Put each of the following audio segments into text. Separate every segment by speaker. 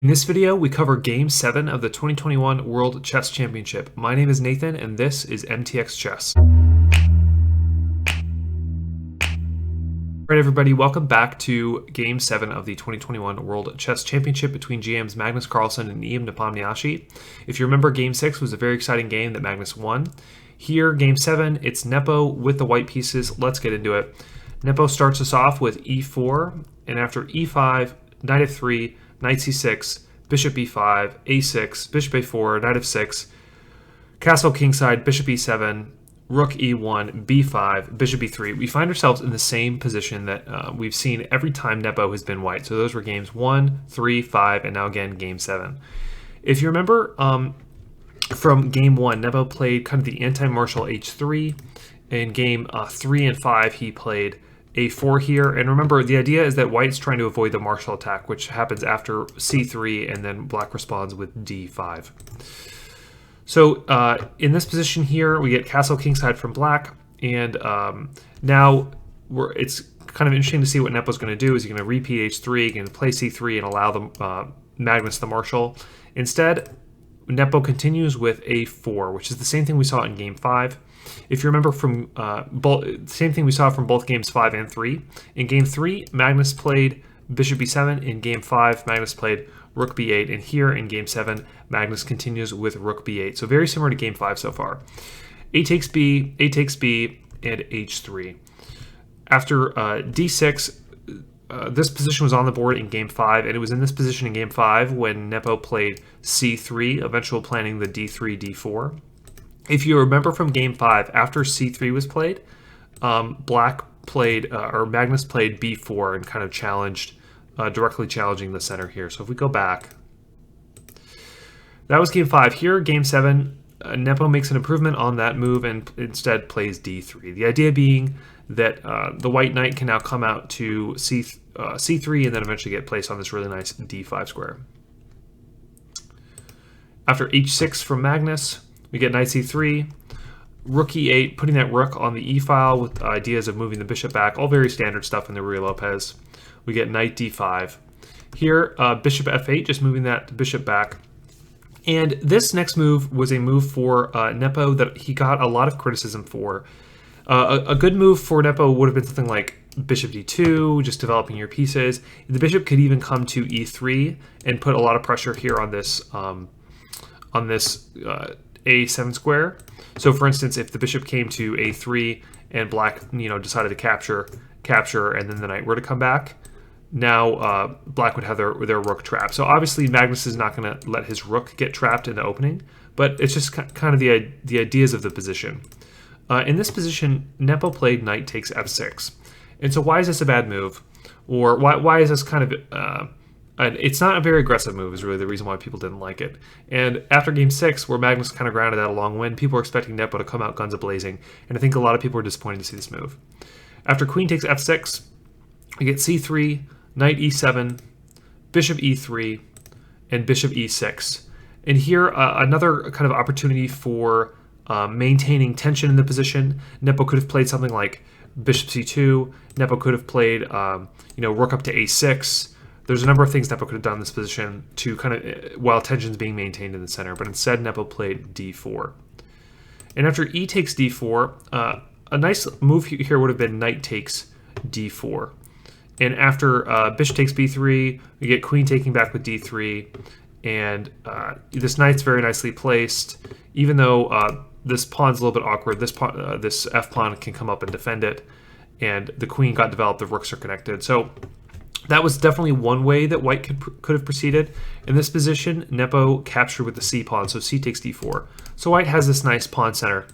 Speaker 1: In this video, we cover Game 7 of the 2021 World Chess Championship. My name is Nathan, and this is MTX Chess. Alright everybody, welcome back to Game 7 of the 2021 World Chess Championship between GMs Magnus Carlsen and Nepomniachtchi. If you remember, Game 6 was a very exciting game that Magnus won. Here, Game 7, it's Nepo with the white pieces. Let's get into it. Nepo starts us off with e4, and after e5, knight f3, knight c6, bishop e5, a6, bishop a4, knight f6, castle kingside, bishop e7, rook e1, b5, bishop e3. We find ourselves in the same position that we've seen every time Nepo has been white. So those were games 1, 3, 5, and now again game 7. If you remember from game 1, Nepo played kind of the anti-martial h3. In game 3 and 5, he played a4 here, and remember the idea is that white's trying to avoid the martial attack, which happens after c3, and then black responds with d5. So in this position here, we get castle kingside from black, and now it's kind of interesting to see what Nepo's going to do. Is he going to repeat h3, going to play c3, and allow the Magnus the martial? Instead, Nepo continues with a4, which is the same thing we saw in game 5. If you remember from same thing we saw from both games 5 and 3. In game 3, Magnus played bishop b7. In game 5, Magnus played rook b8. And here in game 7, Magnus continues with rook b8. So very similar to game 5 so far. A takes b, and h3. After d6, this position was on the board in game 5, and it was in this position in game 5 when Nepo played c3, eventually planning the d3, d4. If you remember from game 5, after c3 was played, black played, or Magnus played b4 and kind of challenged, directly challenging the center here. So if we go back, that was game 5. Here, game 7, Nepo makes an improvement on that move and instead plays d3. The idea being that the white knight can now come out to c3 and then eventually get placed on this really nice d5 square. After h6 from Magnus, we get knight c3, rook e8, putting that rook on the e-file with ideas of moving the bishop back, all very standard stuff in the Ruy Lopez. We get knight d5. Here, bishop f8, just moving that bishop back. And this next move was a move for Nepo that he got a lot of criticism for. A good move for Nepo would have been something like bishop d2, just developing your pieces. The bishop could even come to e3 and put a lot of pressure here on this a7 square. So for instance, if the bishop came to a3 and black decided to capture and then the knight were to come back, now black would have their rook trapped. So obviously Magnus is not going to let his rook get trapped in the opening, but it's just kind of the ideas of the position. In this position, Nepo played knight takes f6. And so why is this a bad move? Or why is this kind of it's not a very aggressive move is really the reason why people didn't like it. And after game 6, where Magnus kind of grounded out a long win, people were expecting Nepo to come out guns a-blazing, and I think a lot of people were disappointed to see this move. After queen takes f6, we get c3, knight e7, bishop e3, and bishop e6. And here, another kind of opportunity for maintaining tension in the position. Nepo could have played something like bishop c2. Nepo could have played, rook up to a6. There's a number of things Nepo could have done in this position to kind of, while tension's being maintained in the center, but instead Nepo played d4. And after e takes d4, a nice move here would have been knight takes d4. And after bishop takes b3, we get queen taking back with d3, and this knight's very nicely placed. Even though this pawn's a little bit awkward, this f-pawn can come up and defend it, and the queen got developed, the rooks are connected. So that was definitely one way that white could have proceeded. In this position, Nepo captured with the c-pawn, so c takes d4. So white has this nice pawn center.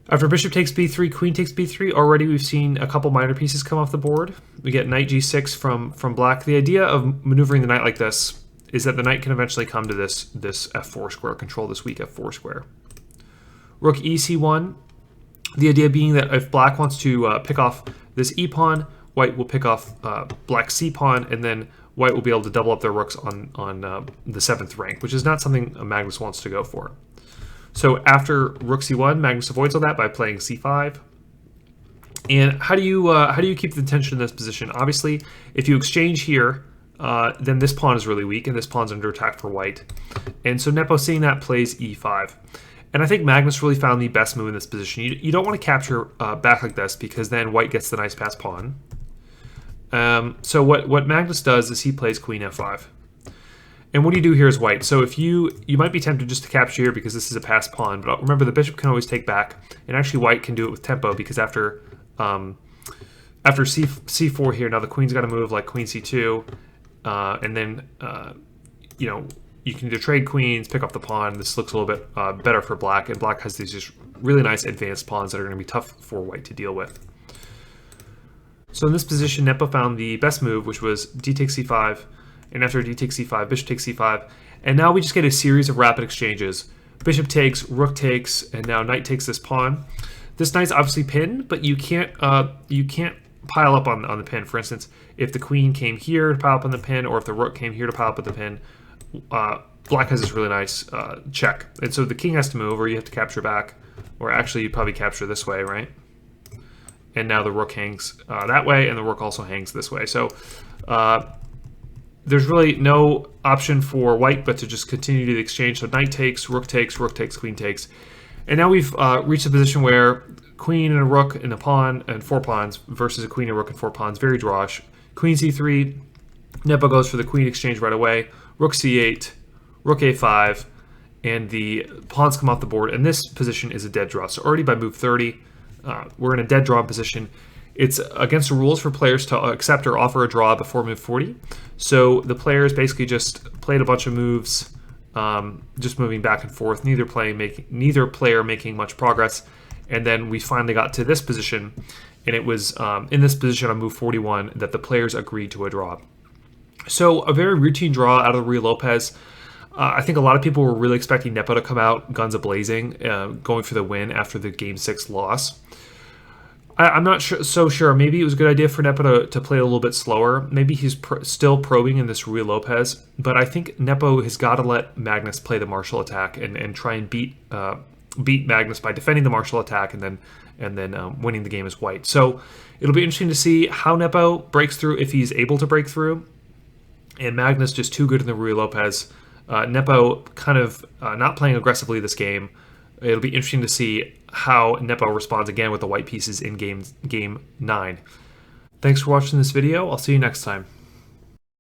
Speaker 1: After bishop takes b3, queen takes b3, already we've seen a couple minor pieces come off the board. We get knight g6 from black. The idea of maneuvering the knight like this is that the knight can eventually come to this f4 square, control this weak f4 square. Rook ec1, the idea being that if black wants to pick off this e-pawn, white will pick off black's c-pawn, and then white will be able to double up their rooks on the 7th rank, which is not something Magnus wants to go for. So after rook c1, Magnus avoids all that by playing c5. And how do you keep the tension in this position? Obviously, if you exchange here, then this pawn is really weak, and this pawn's under attack for white. And so Nepo, seeing that, plays e5. And I think Magnus really found the best move in this position. You don't want to capture back like this, because then white gets the nice passed pawn. So what Magnus does is he plays queen f5. And what do you do here is white? So if you might be tempted just to capture here because this is a passed pawn, but remember the bishop can always take back, and actually white can do it with tempo, because after c4 here, now the queen's got to move like queen c2, and then you can either trade queens, pick up the pawn. This looks a little bit better for black, and black has these just really nice advanced pawns that are going to be tough for white to deal with. So in this position, Nepo found the best move, which was d takes c5, and after d takes c5, bishop takes c5, and now we just get a series of rapid exchanges. Bishop takes, rook takes, and now knight takes this pawn. This knight's obviously pinned, but you can't pile up on the pin. For instance, if the queen came here to pile up on the pin, or if the rook came here to pile up on the pin, black has this really nice check. And so the king has to move, or you have to capture back, or actually you probably capture this way, right? And now the rook hangs that way, and the rook also hangs this way. So there's really no option for white but to just continue to the exchange. So knight takes, rook takes, queen takes. And now we've reached a position where queen and a rook and a pawn and 4 pawns versus a queen, a rook, and 4 pawns. Very drawish. Queen c3, Nepo goes for the queen exchange right away. Rook c8, rook a5, and the pawns come off the board. And this position is a dead draw. So already by move 30, we're in a dead draw position. It's against the rules for players to accept or offer a draw before move 40. So the players basically just played a bunch of moves, just moving back and forth, neither player making much progress. And then we finally got to this position, and it was in this position on move 41 that the players agreed to a draw. So a very routine draw out of Ruy Lopez. I think a lot of people were really expecting Nepo to come out guns a-blazing, going for the win after the Game 6 loss. I'm not so sure. Maybe it was a good idea for Nepo to play a little bit slower. Maybe he's still probing in this Ruy Lopez. But I think Nepo has got to let Magnus play the martial attack and try and beat Magnus by defending the martial attack and then winning the game as white. So it'll be interesting to see how Nepo breaks through, if he's able to break through. And Magnus just too good in the Ruy Lopez. Nepo kind of not playing aggressively this game. It'll be interesting to see how Nepo responds again with the white pieces in game 9. Thanks for watching this video. I'll see you next time.